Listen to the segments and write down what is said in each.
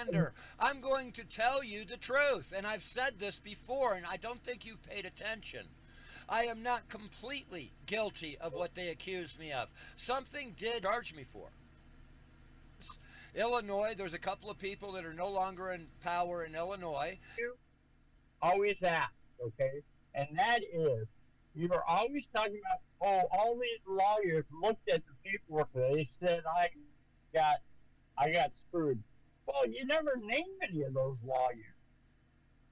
slander. I'm going to tell you the truth. And I've said this before, and I don't think you've paid attention. I am not completely guilty of what they accused me of. Something did charge me for. Illinois, there's a couple of people that are no longer in power in Illinois. You always ask, okay? And that is, you are always talking about, oh, all these lawyers looked at the paperwork and they said got I got screwed. Well, you never name any of those lawyers.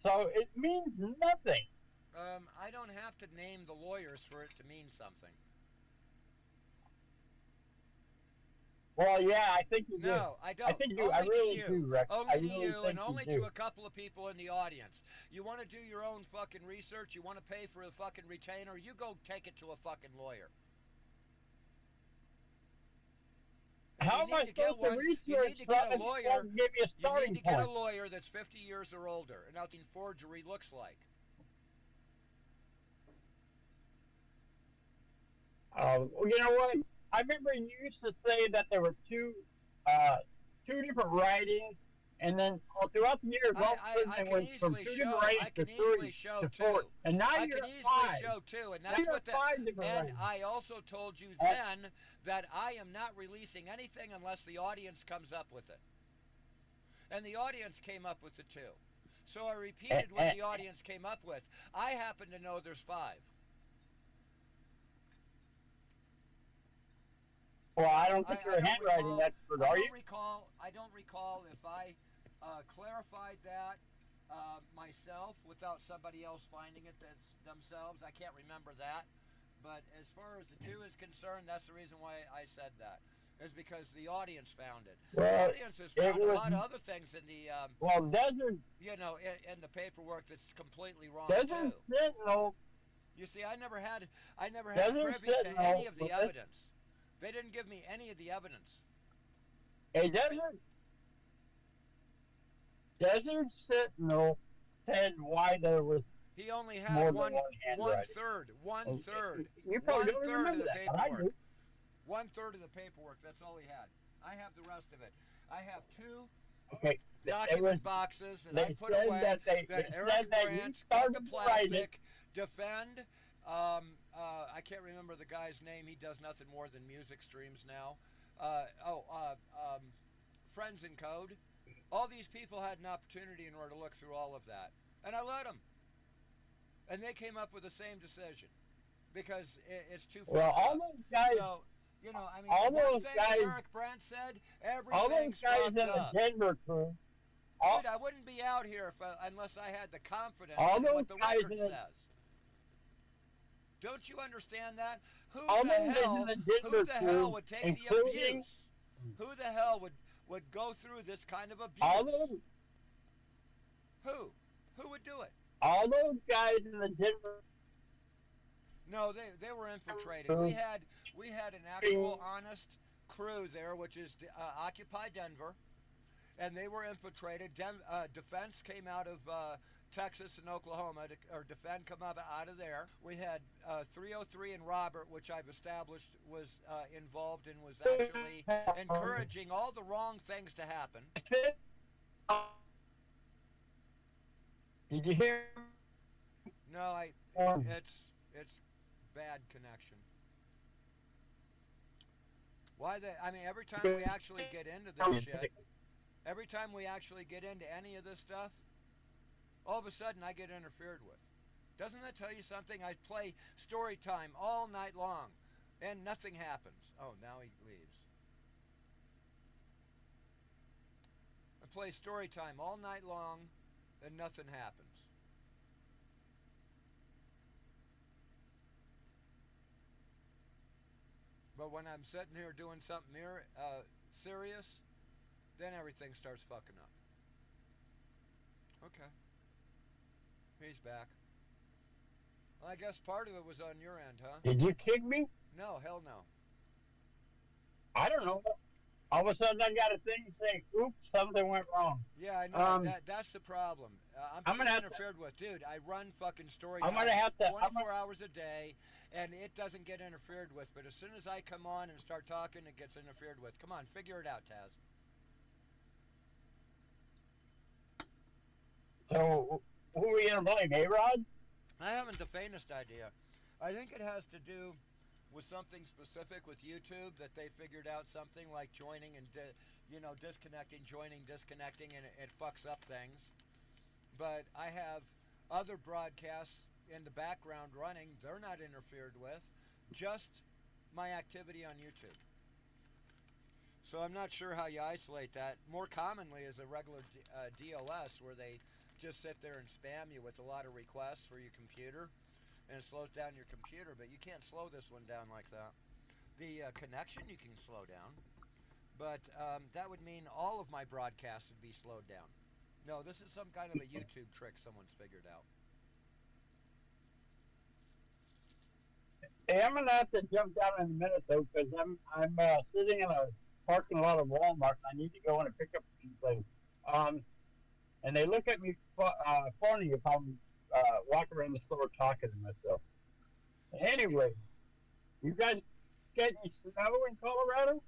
So it means nothing. I don't have to name the lawyers for it to mean something. Well, yeah, I think you do. No, I don't. I think you. Only I really to you. do, Rex. Only I to really you, think and only you do. to a couple of people in the audience. You want to do your own fucking research? You want to pay for a fucking retainer? You go take it to a fucking lawyer. How am I supposed to research you need to get a something lawyer. that give you a You starting need to get a point? lawyer that's 50 years or older, and that's what forgery looks like. Well, you know what? I remember you used to say that there were two different writings, and then throughout the years, all of a sudden I they can went from easily two show. different writings I can to easily three show to too. four, and now I you're can at easily five. show too, and Now that's you're what at five different And writings. I also told you then that I am not releasing anything unless the audience comes up with it, and the audience came up with it too. So I repeated what the audience came up with. I happen to know there's 5. Well, I don't think you're a handwriting expert, are you? I don't recall if I clarified that myself without somebody else finding it themselves. I can't remember that. But as far as the 2 is concerned, that's the reason why I said that. Is because the audience found it. Well, The audience has found a lot of other things in the Desert, in the paperwork that's completely wrong Desert too. Sentinel, You see, I never had Desert privy to Sentinel, any of the evidence. They didn't give me any of the evidence. a Desert Sentinel said why there was He only more had than one handwriting. third You probably don't of remember the that, but I paperwork. do. 1/3 of the paperwork. That's all he had. I have the rest of it. I have 2 Okay, document boxes that I put away that Eric that Grant cut the writing. plastic, defend. I can't remember the guy's name. He does nothing more than music streams now. Friends in Code. All these people had an opportunity in order to look through all of that, and I let them. And they came up with the same decision because it's too. Well, all those guys. So, I mean, all one those thing guys, Eric Brandt said, all those everything's guys fucked in the up. Denver crew. Dude, I wouldn't be out here unless I had the confidence all in those what the guys record in the- says. Don't you understand that? Who all the those guys hell? in the Denver Who the hell crew, would take the including abuse? Who the hell would go through this kind of abuse? all those Who would do it? all those guys in the Denver. No, they were infiltrated. We had an actual honest crew there, which is Occupy Denver, and they were infiltrated. Defense came out of Texas and Oklahoma, or Defend come out of there. We had 303 and Robert, which I've established was involved and was actually encouraging all the wrong things to happen. Did you hear? No, it's bad connection. Every time we actually get into this shit, every time we actually get into any of this stuff, all of a sudden I get interfered with. Doesn't that tell you something? I play story time all night long, and nothing happens. Oh, now he leaves. I play story time all night long, and nothing happens. But when I'm sitting here doing something serious, then everything starts fucking up. Okay. He's back. Well, I guess part of it was on your end, huh? Did you kick me? No, hell no. I don't know. All of a sudden, I got a thing saying, "Oops, something went wrong." Yeah, I know. That's the problem. I'm being interfered with, dude. I run fucking story time 24 hours a day, and it doesn't get interfered with. But as soon as I come on and start talking, it gets interfered with. Come on, figure it out, Taz. So who are we gonna blame? A-Rod? I haven't the faintest idea. I think it has to do with something specific with YouTube that they figured out something like joining and disconnecting, joining, disconnecting, and it fucks up things. But I have other broadcasts in the background running. They're not interfered with. Just my activity on YouTube. So I'm not sure how you isolate that. More commonly is a regular DOS where they just sit there and spam you with a lot of requests for your computer, and it slows down your computer. But you can't slow this one down like that. The connection you can slow down, but that would mean all of my broadcasts would be slowed down. No, this is some kind of a YouTube trick someone's figured out. Hey, I'm gonna have to jump down in a minute though, because I'm sitting in a parking lot of Walmart, and I need to go in and pick up some things. And they look at me funny if I'm walking around the store talking to myself. Anyway, you guys get any snow in Colorado?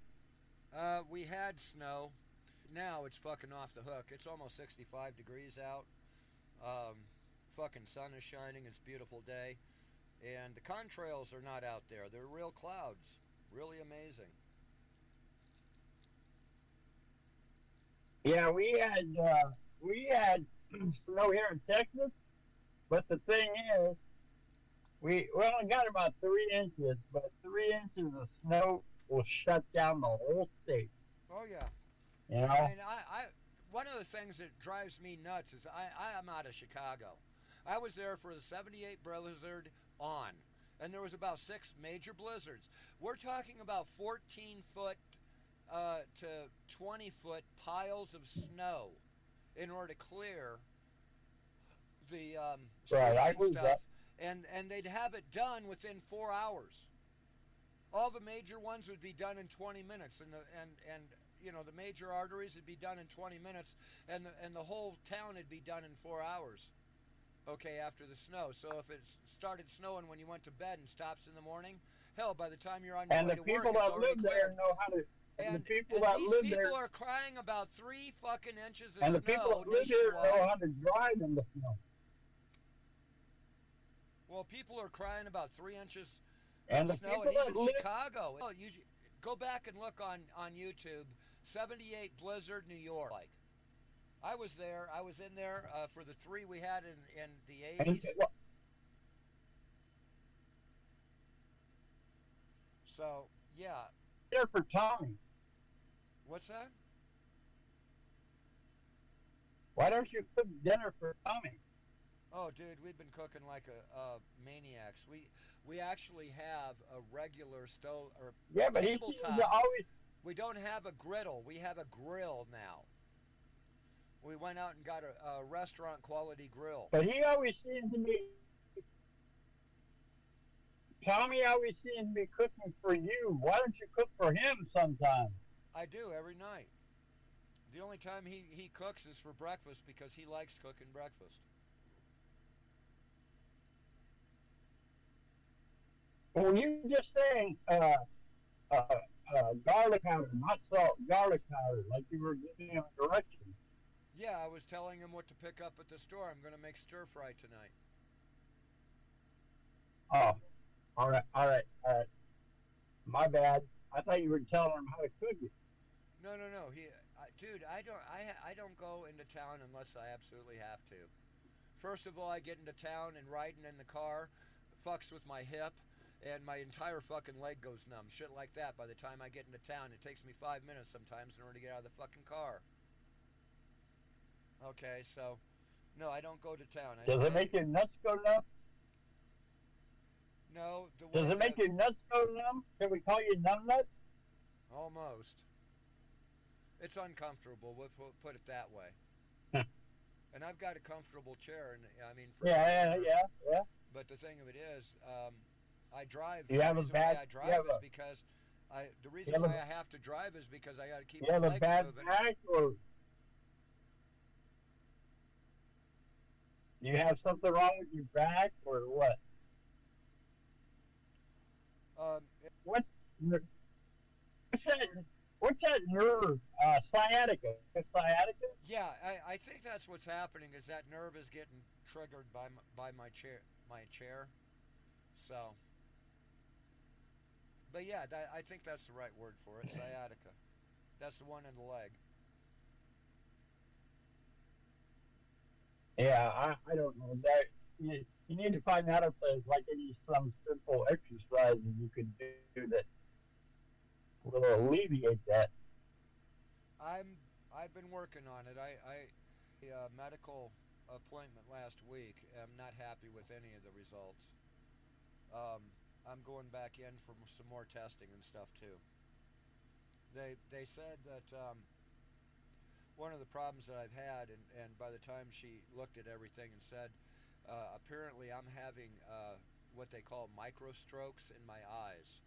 We had snow. Now it's fucking off the hook. It's almost 65 degrees out. Fucking sun is shining. It's a beautiful day. And the contrails are not out there. They're real clouds. Really amazing. Yeah, we had snow here in Texas, but the thing is, we only got about 3 inches, but 3 inches of snow will shut down the whole state. Oh yeah. You know. And I one of the things that drives me nuts is I am out of Chicago. I was there for the 78 blizzard on, and there was about 6 major blizzards. We're talking about 14-foot to 20-foot piles of snow in order to clear the right, I and stuff. that. And they'd have it done within 4 hours. All the major ones would be done in 20 minutes, and the major arteries would be done in 20 minutes, and the whole town would be done in 4 hours. Okay, after the snow. So if it started snowing when you went to bed and stops in the morning, hell, by the time you're on your way to work, it's already cleared. And the people that live there know how to. And the people and that these live people there, are crying about 3 fucking inches of and snow. the people that live there know how to drive in the snow. Well, people are crying about 3 inches and of snow, and even Chicago. You go back and look on YouTube. 78 blizzard, New York. I was there. I was in there for the 3 we had in the 80s. So yeah. There for Tommy. What's that? Why don't you cook dinner for Tommy? Oh, dude, we've been cooking like a maniacs. We actually have a regular stove or but he always. We don't have a griddle. We have a grill now. We went out and got a restaurant quality grill. But he always seems to be. Tommy always seems to be cooking for you. Why don't you cook for him sometime? I do every night. The only time he cooks is for breakfast because he likes cooking breakfast. Well, you were just saying garlic powder, not salt, garlic powder, like you were giving him directions. Yeah, I was telling him what to pick up at the store. I'm going to make stir fry tonight. Oh, all right. My bad. I thought you were telling him how to cook it. No. Dude, I don't go into town unless I absolutely have to. First of all, I get into town and riding in the car fucks with my hip, and my entire fucking leg goes numb. Shit like that. By the time I get into town, it takes me 5 minutes sometimes in order to get out of the fucking car. Okay, so no, I don't go to town. Does it make your nuts go numb? No. Does it make your nuts go numb? Can we call you numbnut? Almost. It's uncomfortable. We'll put it that way. And I've got a comfortable chair, and I mean, yeah. But the thing of it is, I drive. You have a bad. I drive is because the reason why I have to drive is because I got to keep my legs moving. You have a bad back, or you have something wrong with your back, or what? what's that nerve? Sciatica. Sciatica. Yeah, I think that's what's happening is that nerve is getting triggered by my chair. My chair. So, but yeah, I think that's the right word for it. Sciatica. That's the one in the leg. Yeah, I don't know that. You need to find out if there's like some simple exercises you could do that will alleviate that. I'm I've been working on it. I a medical appointment last week. I'm not happy with any of the results. I'm going back in for some more testing and stuff too. They said that one of the problems that I've had, and by the time she looked at everything and said, apparently I'm having what they call micro strokes in my eyes,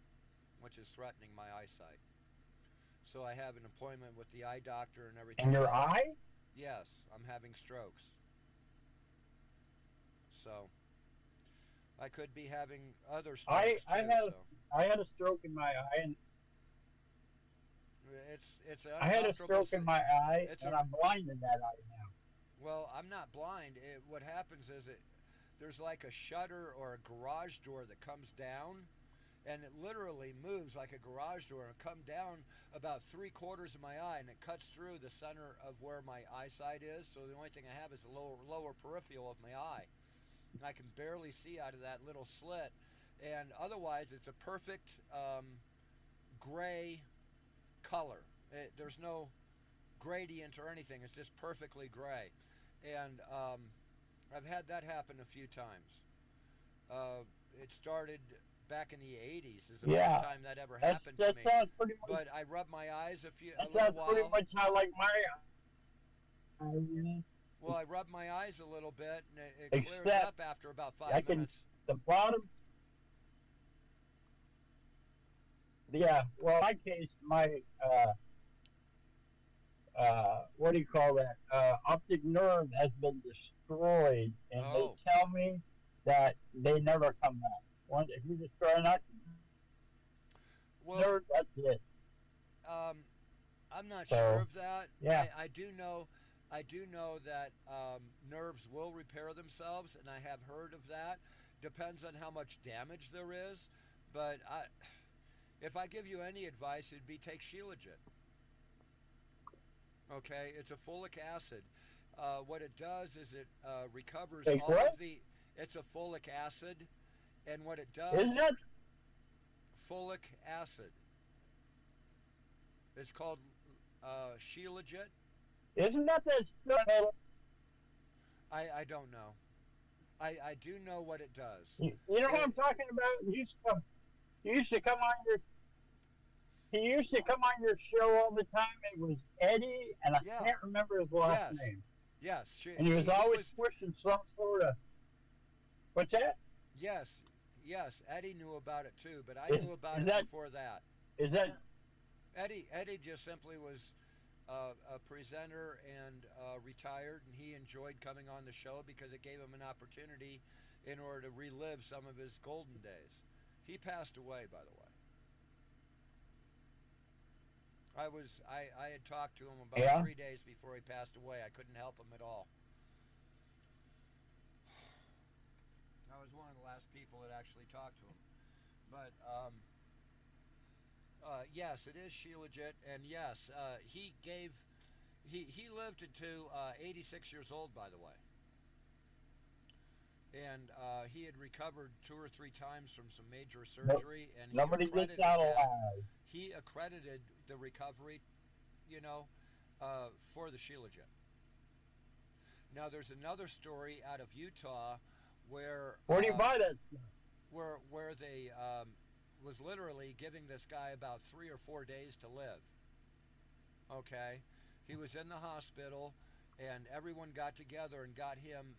which is threatening my eyesight. So I have an appointment with the eye doctor and everything In your else. eye? Yes, I'm having strokes. So I could be having other I strokes I too. had So I had a stroke in my eye, and it's an I had a uncomfortable. stroke in my eye, It's and a I'm blind in that eye now. well. I'm not blind. What happens is there's like a shutter or a garage door that comes down, and it literally moves like a garage door and come down about 3/4 of my eye, and it cuts through the center of where my eyesight is. So the only thing I have is the lower peripheral of my eye. I can barely see out of that little slit, and otherwise it's a perfect gray color. There's no gradient or anything. It's just perfectly gray, and I've had that happen a few times. It started back in the '80s. Is the first Yeah, time that ever happened to that me. sounds pretty much But I rubbed my eyes a that little sounds pretty while. much how like my eye, you know. Well, I rubbed my eyes a little bit, and it clears Except up after about I five can minutes. the bottom. Yeah, well, in my case, my what do you call that? Optic nerve has been destroyed, and they Oh, tell me that they never come back. Once if you destroy an optic well, nerve, that's it. um, I'm not sure So of that. yeah, I do know that nerves will repair themselves, and I have heard of that. Depends on how much damage there is, but if I give you any advice, it'd be take Shilajit. Okay, it's a folic acid. What it does is it recovers take all what? of the. It's a folic acid, and what it Isn't does, that folic acid. It's called Shilajit. that stuff? I don't know. I do know what it does. You know what It, I'm talking about? He used to come on your he used to come on your show all the time. It was Eddie, and I yeah, can't remember his last yes, name. yes. And he was He always was pushing some sort of what's that? yes, yes. Eddie knew about it too, but I Is knew about is it that before that. is that Eddie just simply was a presenter and retired, and he enjoyed coming on the show because it gave him an opportunity in order to relive some of his golden days. He passed away, by the way. I had talked to him about yeah? 3 days before he passed away. I couldn't help him at all. I was one of the last people that actually talked to him. But yes, it is Shilajit, and yes, he lived to 86 years old, by the way, and he had recovered 2 or 3 times from some major No, surgery, and nobody gets out alive. he accredited the recovery, you know, for the Shilajit. Now, there's another story out of Utah where Where do you buy that stuff? where they was literally giving this guy about 3 or 4 days to live. Okay, he was in the hospital, and everyone got together and got him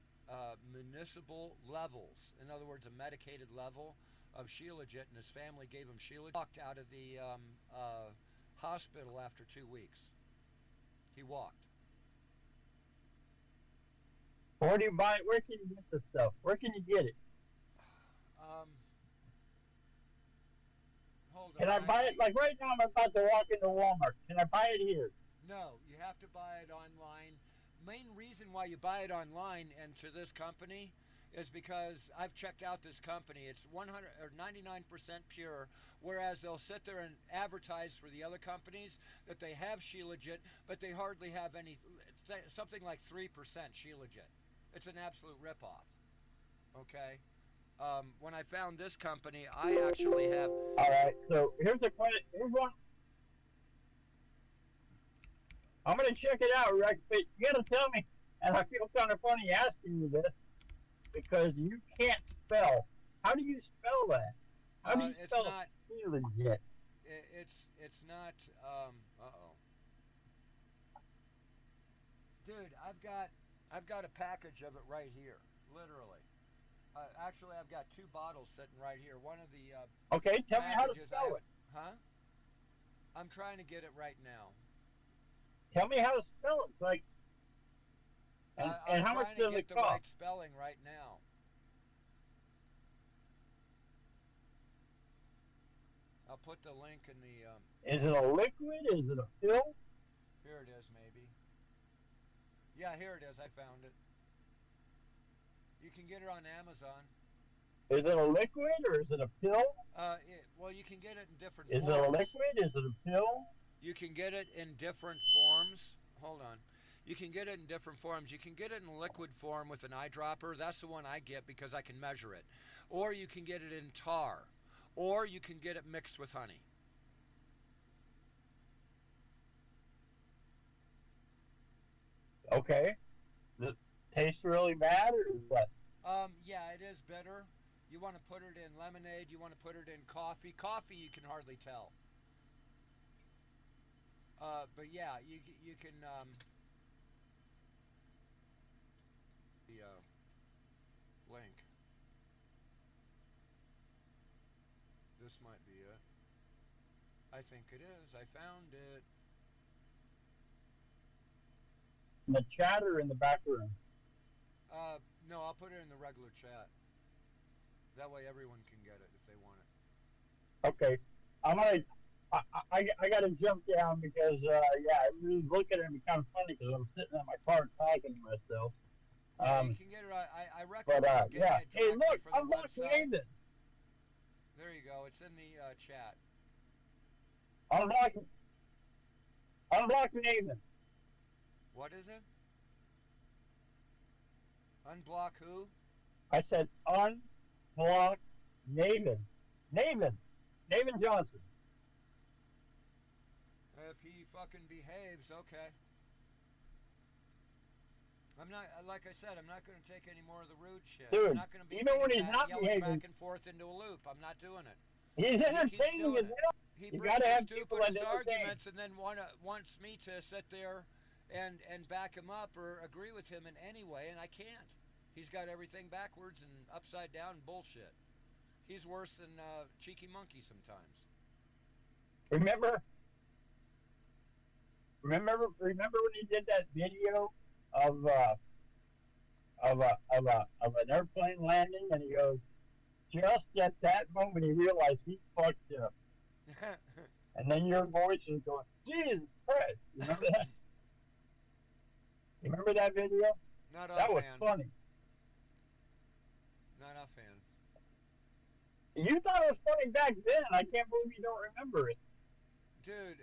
municipal levels. In other words, a medicated level of Shilajit, and his family gave him Shilajit. Walked out of the hospital after 2 weeks. He walked. Where do you buy it? Where can you get this stuff? Where can you get it? Um, hold on. Can I buy it? Like right now, I'm about to walk into Walmart. Can I buy it here? No, you have to buy it online. Main reason why you buy it online and to this company is because I've checked out this company. It's 100 or 99% pure, whereas they'll sit there and advertise for the other companies that they have Shilajit, but they hardly have any. Something like 3% Shilajit. It's an absolute ripoff. Okay. When I found this company, I actually have. All right. So here's a question. Here's one. I'm gonna check it out, Rex. But you gotta tell me. And I feel kind of funny asking you this because you can't spell. How do you spell that? How do you spell Shilajit? It's not. Uh-oh. Dude, I've got a package of it right here, literally. Actually, I've got 2 bottles sitting right here. One of the okay, tell me how to spell it. Huh? I'm trying to get it right now. Tell me how to spell it. Like, and how much does it cost? I'm trying to get the right spelling right now. I'll put the link in the. Is it a liquid? Is it a pill? Here it is, maybe. Yeah, here it is. I found it. You can get it on Amazon. Is it a liquid or is it a pill? Well, you can get it in different forms. Is it a liquid? Is it a pill? You can get it in different forms. Hold on. You can get it in different forms. You can get it in liquid form with an eyedropper. That's the one I get because I can measure it. Or you can get it in tar. Or you can get it mixed with honey. Okay. Does it taste really bad or what? Yeah, it is bitter. You want to put it in lemonade. You want to put it in coffee. Coffee, you can hardly tell. But yeah, you can. The link. This might be it. I think it is. I found it. In the chat or in the back room? No, I'll put it in the regular chat. That way everyone can get it if they want it. Okay. I'm gonna. I gotta jump down because yeah, I looking at me kind of funny because I'm sitting in my car talking to myself. Yeah, you can get it. I recommend getting yeah. it Hey, look, from I'm the not website. Nathan. There you go. It's in the chat. Unblock Nathan. What is it? Unblock who? I said unblock Nathan. Nathan Johnson. If he fucking behaves, okay. I'm not, like I said, I'm not going to take any more of the rude shit. Dude, I'm not going to be even when he's not yelling behaving, back and forth into a loop. I'm not doing it. He's entertaining as hell. He you brings gotta have the people stupidest arguments and then wants me to sit there and back him up or agree with him in any way, and I can't. He's got everything backwards and upside down and bullshit. He's worse than Cheeky Monkey sometimes. Remember when he did that video of an airplane landing, and he goes, just at that moment he realized he fucked up. And then your voice is going, Jesus Christ. You remember that? You remember that video? Not that was funny. Not offhand. You thought it was funny back then. I can't believe you don't remember it. Dude,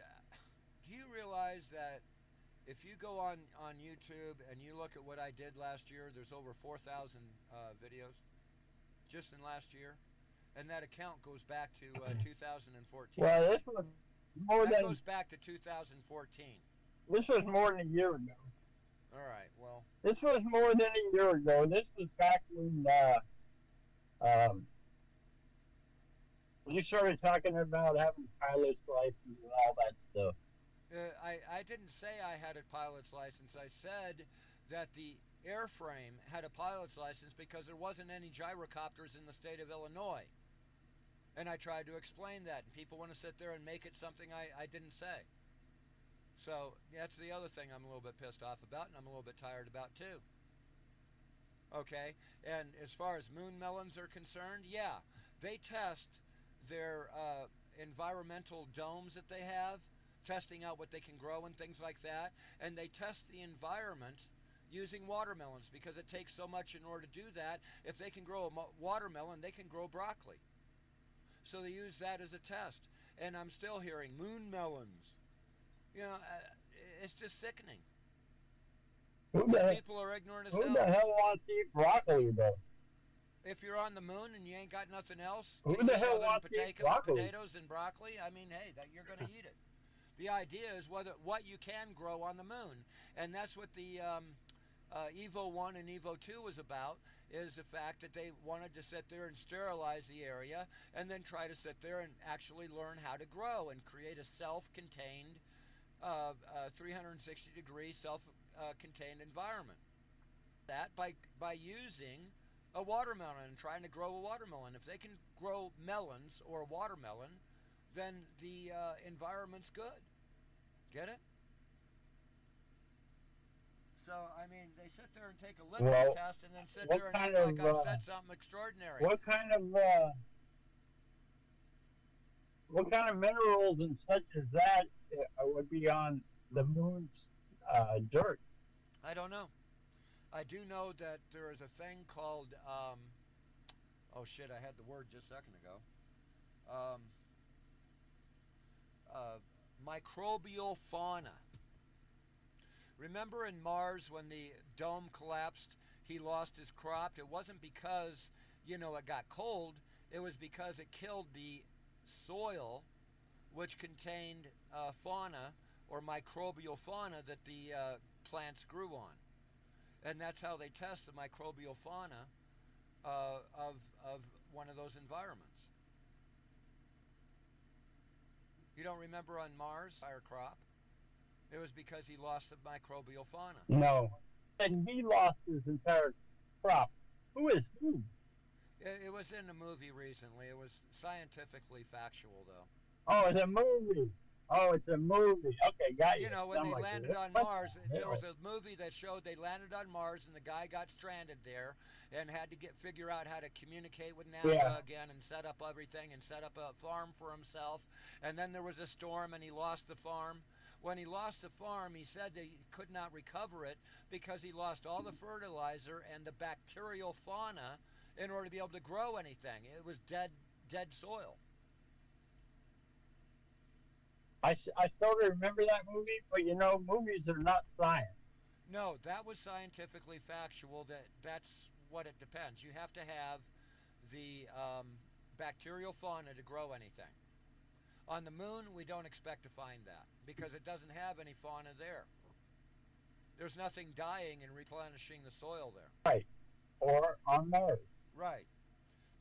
do you realize that if you go on YouTube and you look at what I did last year, there's over 4,000 videos just in last year, and that account goes back to 2014. Well, this was more that goes back to 2014. This was more than a year ago. All right, well. This was more than a year ago. This was back when you started talking about having pilot's license and all that stuff. I didn't say I had a pilot's license. I said that the airframe had a pilot's license because there wasn't any gyrocopters in the state of Illinois. And I tried to explain that, and people want to sit there and make it something I didn't say. So that's the other thing I'm a little bit pissed off about, and I'm a little bit tired about too. Okay, and as far as moon melons are concerned, yeah, they test their environmental domes that they have, testing out what they can grow and things like that. And they test the environment using watermelons because it takes so much in order to do that. If they can grow a watermelon, they can grow broccoli. So they use that as a test. And I'm still hearing moon melons. You know, it's just sickening. These people are ignorant as hell. Who the hell wants to eat broccoli, though? If you're on the moon and you ain't got nothing else Who to the eat hell other wants than to eat broccoli? potatoes and broccoli, I mean, hey, that you're going to eat it. The idea is what you can grow on the moon, and that's what the Evo 1 and Evo 2 was about, is the fact that they wanted to sit there and sterilize the area and then try to sit there and actually learn how to grow and create a self-contained 360-degree self-contained environment. That by using a watermelon and trying to grow a watermelon. If they can grow melons or a watermelon, then the environment's good. Get it? So, I mean, they sit there and take a litmus test and then sit there and act like I've said something extraordinary. What kind of minerals and such as that would be on the moon's dirt? I don't know. I do know that there is a thing called, oh shit, I had the word just a second ago. Microbial fauna. Remember in Mars when the dome collapsed, he lost his crop? It wasn't because, it got cold. It was because it killed the soil, which contained fauna or microbial fauna that the plants grew on. And that's how they test the microbial fauna of one of those environments. You don't remember on Mars, our crop? It was because he lost the microbial fauna. No. And he lost his entire crop. Who is who? It was in a movie recently. It was scientifically factual, though. Oh, it's a movie. Okay, got you. When they landed on Mars, there was a movie that showed they landed on Mars and the guy got stranded there and had to figure out how to communicate with NASA again and set up everything and set up a farm for himself. And then there was a storm and he lost the farm. When he lost the farm, he said that he could not recover it because he lost all the fertilizer and the bacterial fauna in order to be able to grow anything. It was dead soil. I sort of remember that movie, but movies are not science. No, that was scientifically factual. That's what it depends. You have to have the bacterial fauna to grow anything. On the moon, we don't expect to find that because it doesn't have any fauna there. There's nothing dying and replenishing the soil there. Right. Or on Mars. Right.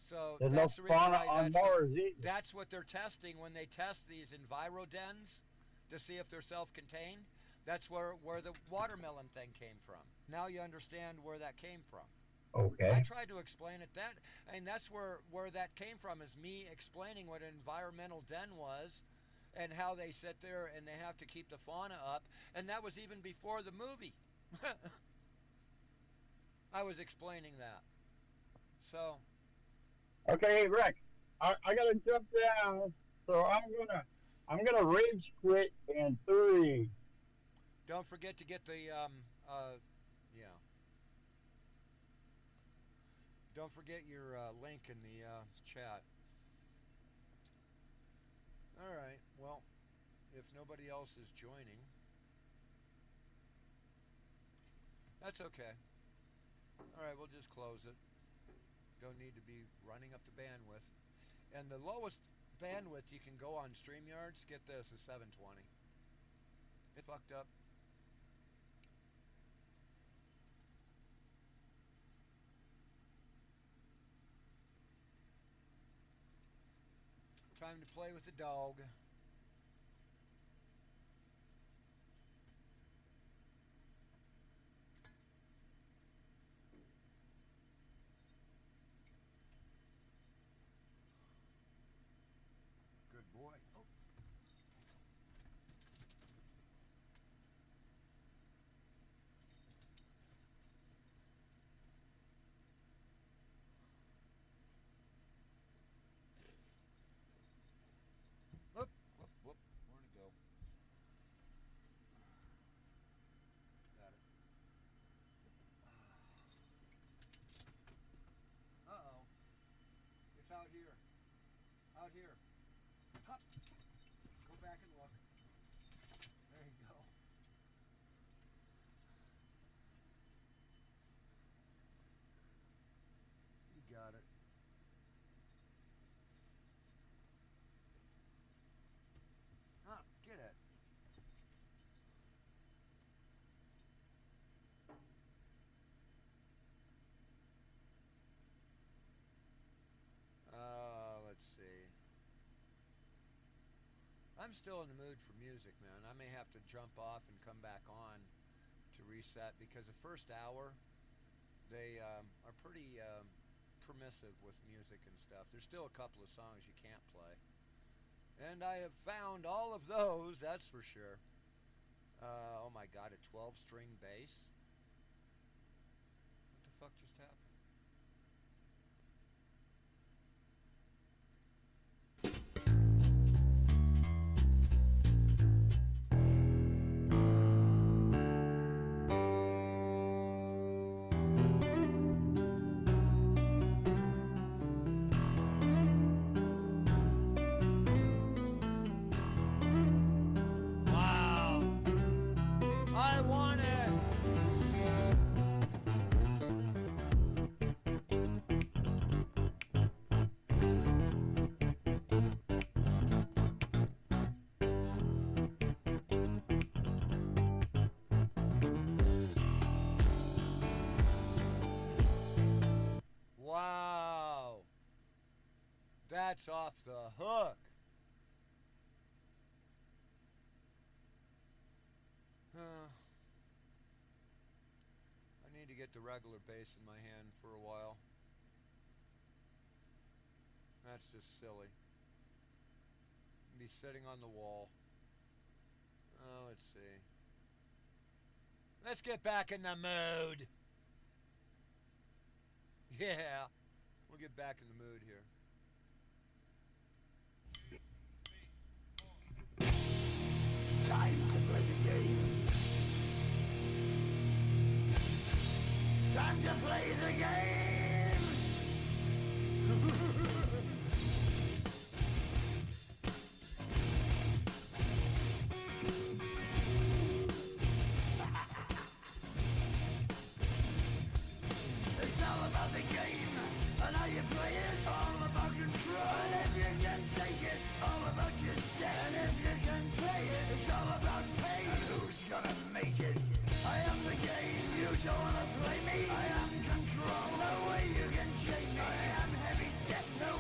So there's that's no the reason fauna why on Mars either. That's what they're testing when they test these envirodens to see if they're self-contained. That's where the watermelon thing came from. Now you understand where that came from. Okay. I tried to explain it and that's where that came from, is me explaining what an environmental den was and how they sit there and they have to keep the fauna up. And that was even before the movie. I was explaining that. So. Okay, Rick, I gotta jump down, so I'm gonna rage quit in 3. Don't forget to get the Don't forget your link in the chat. All right. Well, if nobody else is joining, that's okay. All right, we'll just close it. Don't need to be running up the bandwidth. And the lowest bandwidth you can go on StreamYards, get this, is 720. It fucked up. Time to play with the dog. Good boy. Oh. Go back and look. There you go. You got it. Huh, get it. Let's see. I'm still in the mood for music, man. I may have to jump off and come back on to reset because the first hour they are pretty permissive with music and stuff. There's still a couple of songs you can't play, and I have found all of those. That's for sure. Oh my God, a 12-string bass. What the fuck just happened? Wow, that's off the hook. I need to get the regular bass in my hand for a while. That's just silly. Be sitting on the wall. Let's see. Let's get back in the mood. Yeah, we'll get back in the mood here. It's time to play the game. Time to play the game. It's all about the game and how you play it. All about control. And if you can take it, it's all about your debt. And if you can play it, it's all about pain. And who's gonna make it? I am the game. You don't wanna play me. I am control. No way you can shake me. I am heavy debt. No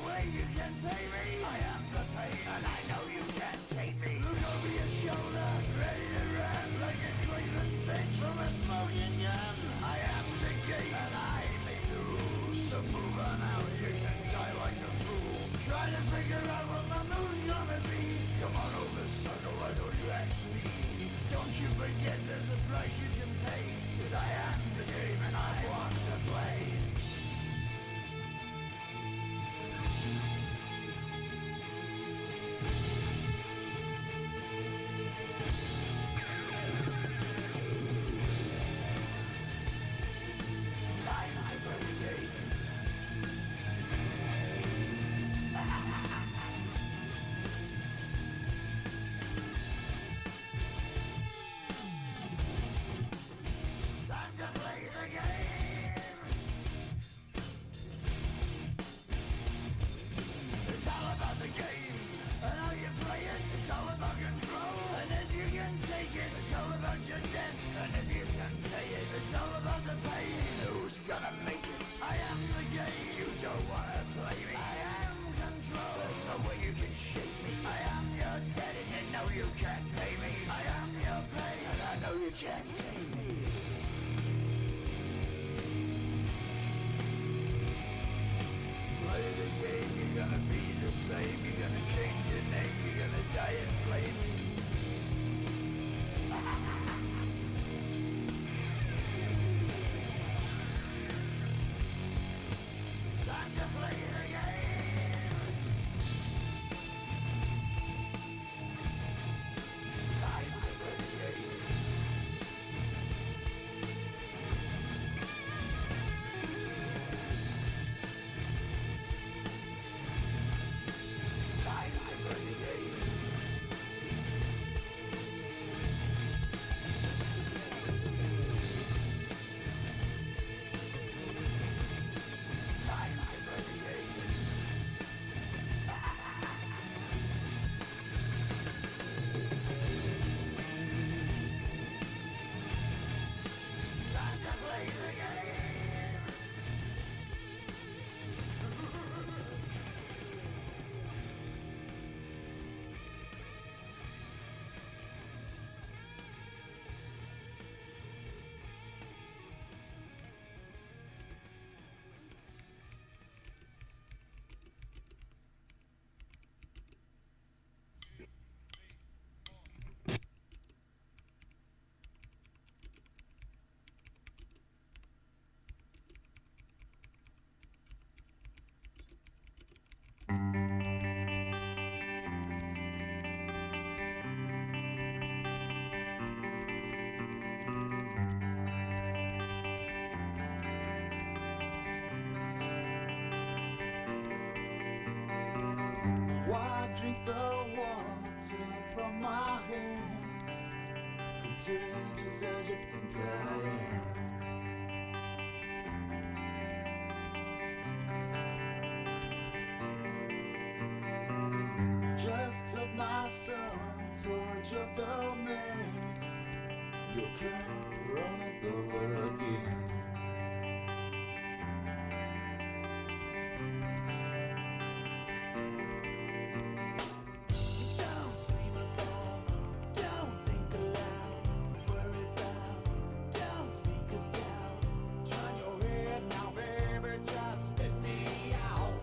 drink the water from my hand, contagious as you think I am. Just took my son towards your domain. You can't run it over again. Don't scream about, don't think aloud, worry about, don't speak about. Turn your head now, baby, just spit me out.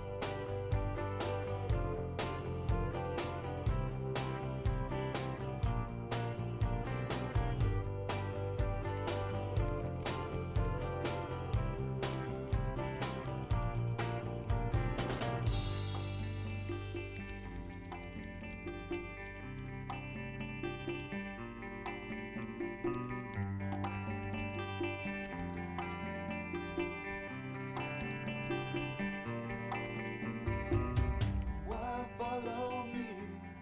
Why follow me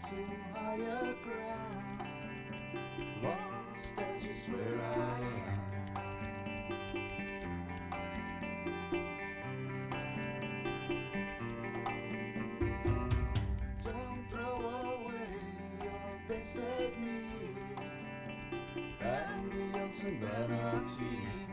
to higher ground? Lost as you swear I am. Don't throw away your basic needs and the vanity.